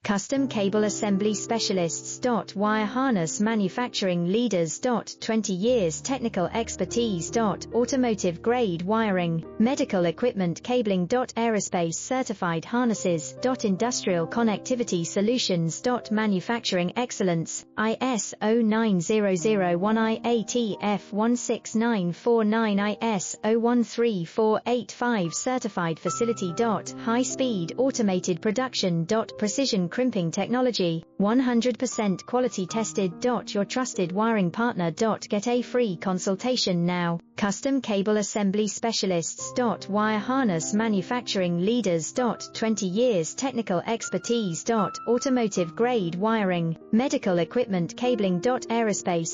Custom Cable Assembly Specialists. Wire Harness Manufacturing Leaders. 20 years technical expertise. Automotive grade wiring, medical equipment cabling. Aerospace certified harnesses. Industrial connectivity solutions. Manufacturing excellence, ISO 9001 IATF 16949 ISO 13485 certified facility. High speed automated production. Precision crimping technology, 100% quality tested. Your trusted wiring partner. Get a free consultation now. Custom Cable Assembly Specialists. Wire Harness Manufacturing Leaders. 20 years technical expertise. Automotive grade wiring, medical equipment cabling. Aerospace